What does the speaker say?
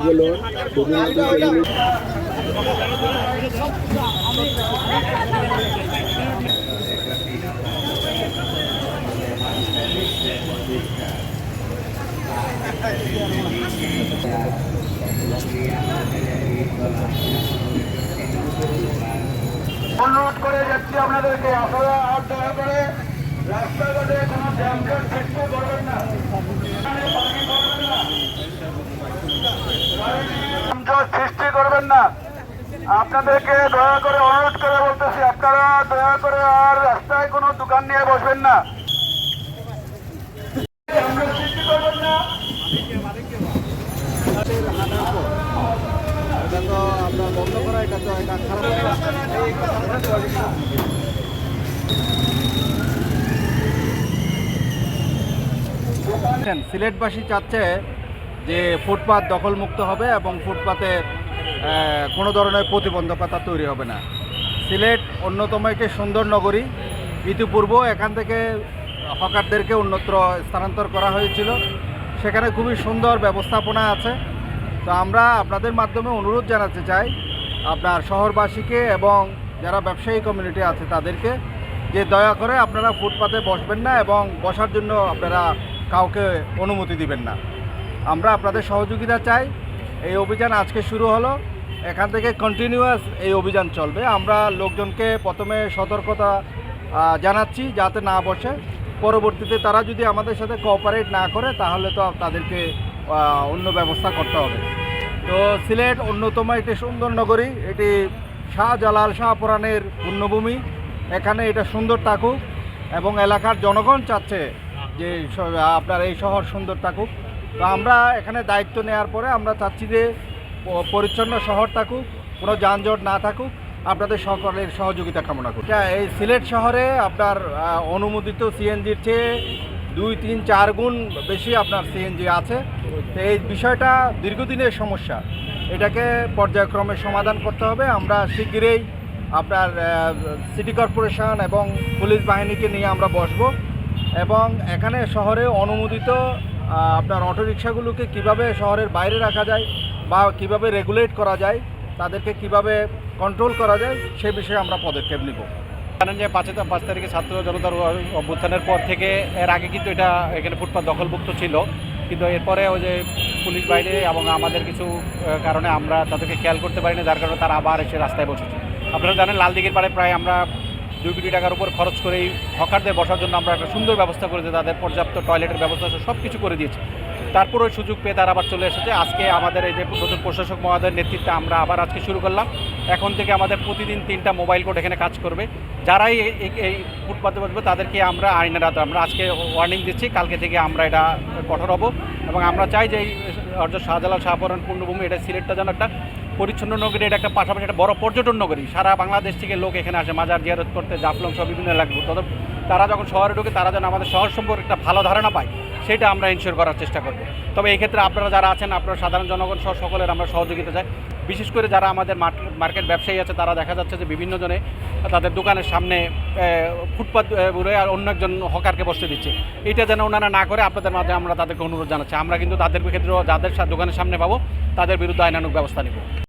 গেল অনুরোধ করে যাচ্ছি আপনাদেরকে, আপনারা আর দয়া করে রাস্তাঘাটে কোনো জ্যামজট সৃষ্টি করবেন না, সৃষ্টি করবেন না। আপনাদেরকে দয়া করে অনুরোধ করে বলতেছি, আপনারা দয়া করে আর রাস্তায় কোনো দোকান নিয়ে বসবেন না, সৃষ্টি করবেন না। সিলেটবাসী চাচ্ছে যে ফুটপাত দখলমুক্ত হবে এবং ফুটপাতে কোনো ধরনের প্রতিবন্ধকতা তৈরি হবে না। সিলেট অন্যতম একটি সুন্দর নগরী। ইতিপূর্ব এখান থেকে হকারদেরকে অন্যত্র স্থানান্তর করা হয়েছিল, সেখানে খুবই সুন্দর ব্যবস্থাপনা আছে। তো আমরা আপনাদের মাধ্যমে অনুরোধ জানাতে চাই আপনার শহরবাসীকে এবং যারা ব্যবসায়ী কমিউনিটি আছে তাদেরকে, যে দয়া করে আপনারা ফুটপাতে বসবেন না এবং বসার জন্য আপনারা কাউকে অনুমতি দিবেন না। আমরা আপনাদের সহযোগিতা চাই। এই অভিযান আজকে শুরু হলো, এখান থেকে কন্টিনিউয়াস এই অভিযান চলবে। আমরা লোকজনকে প্রথমে সতর্কতা জানাচ্ছি যাতে না বসে, পরবর্তীতে তারা যদি আমাদের সাথে কোঅপারেট না করে তাহলে তো তাদেরকে অন্য ব্যবস্থা করতে হবে। তো সিলেট অন্যতম একটি সুন্দর নগরী, এটি শাহজালাল শাহপরাণের পুণ্যভূমি। এখানে এটা সুন্দর থাকুক এবং এলাকার জনগণ চাচ্ছে যে আপনার এই শহর সুন্দর থাকুক। তো আমরা এখানে দায়িত্ব নেওয়ার পরে আমরা চাচ্ছি যে পরিচ্ছন্ন শহর থাকুক, কোনো যানজট না থাকুক। আপনাদের সকলের সহযোগিতা কামনা করি। এই সিলেট শহরে আপনার অনুমোদিত সিএনজির চেয়ে 2, 3, 4 গুণ বেশি আপনার সিএনজি আছে। তো এই বিষয়টা দীর্ঘদিনের সমস্যা, এটাকে পর্যায়ক্রমে সমাধান করতে হবে। আমরা শিগগিরই আপনার সিটি কর্পোরেশন এবং পুলিশ বাহিনীকে নিয়ে আমরা বসব এবং এখানে শহরে অনুমোদিত আপনার অটোরিকশাগুলোকে কিভাবে শহরের বাইরে রাখা যায় বা কিভাবে রেগুলেট করা যায়, তাদেরকে কিভাবে কন্ট্রোল করা যায় সে বিষয়ে আমরা পদক্ষেপ নিব। জানেন যে 5 তারিখে ছাত্র জনতার অভ্যুত্থানের পর থেকে এর আগে কিন্তু এটা এখানে ফুটপাত দখলমুক্ত ছিল, কিন্তু এরপরে ওই যে পুলিশ বাহিনী এবং আমাদের কিছু কারণে আমরা তাদেরকে খেয়াল করতে পারি না, যার কারণে তারা আবার এসে রাস্তায় বসেছে। আপনারা জানেন লালদিঘির পাড়ে প্রায় আমরা 2 কোটি টাকার উপর খরচ করে এই হকারদের বসার জন্য আমরা একটা সুন্দর ব্যবস্থা করেছি, তাদের পর্যাপ্ত টয়লেটের ব্যবস্থা সব কিছু করে দিয়েছি। তারপর ওই সুযোগ পেয়ে তারা আবার চলে এসেছে। আজকে আমাদের এই যে নতুন প্রশাসক মহোদয়ের নেতৃত্বে আমরা আবার আজকে শুরু করলাম। এখন থেকে আমাদের প্রতিদিন 3টা মোবাইল কোর্ট এখানে কাজ করবে। যারাই এই ফুটপাতে বসবে তাদেরকে আমরা আইনের আওতায় আমরা আজকে ওয়ার্নিং দিচ্ছি, কালকে থেকে আমরা এটা কঠোর হব এবং আমরা চাই যে এই শাহজালাল শাহপরাণ পূর্ণভূমি, এটা সিলেটটা যেন একটা পরিচ্ছন্ন নগরী, এটা একটা পাশাপাশি একটা বড় পর্যটন নগরী। সারা বাংলাদেশ থেকে লোক এখানে আসে মাজার জিয়ারত করতে, জাফলং সহ বিভিন্ন এলাকা। তবে তারা যখন শহরে ঢুকে তারা যেন আমাদের শহর সম্পর্কে একটা ভালো ধারণা পায়, সেটা আমরা ইনশিওর করার চেষ্টা করব। তবে এই ক্ষেত্রে আপনারা যারা আছেন, আপনারা সাধারণ জনগণ সহ সকলের আমরা সহযোগিতা চাই। বিশেষ করে যারা আমাদের মার্কেট ব্যবসায়ী আছে, তারা দেখা যাচ্ছে যে বিভিন্ন জনে তাদের দোকানের সামনে ফুটপাত ঘুরে আর অন্য একজন হকারকে বসতে দিচ্ছে। এটা যেন ওনারা না করে আপনাদের মাধ্যমে আমরা তাদেরকে অনুরোধ জানাচ্ছি। আমরা কিন্তু তাদের ক্ষেত্রেও যাদের দোকানের সামনে পাবো তাদের বিরুদ্ধে আইনানুগ ব্যবস্থা নেব।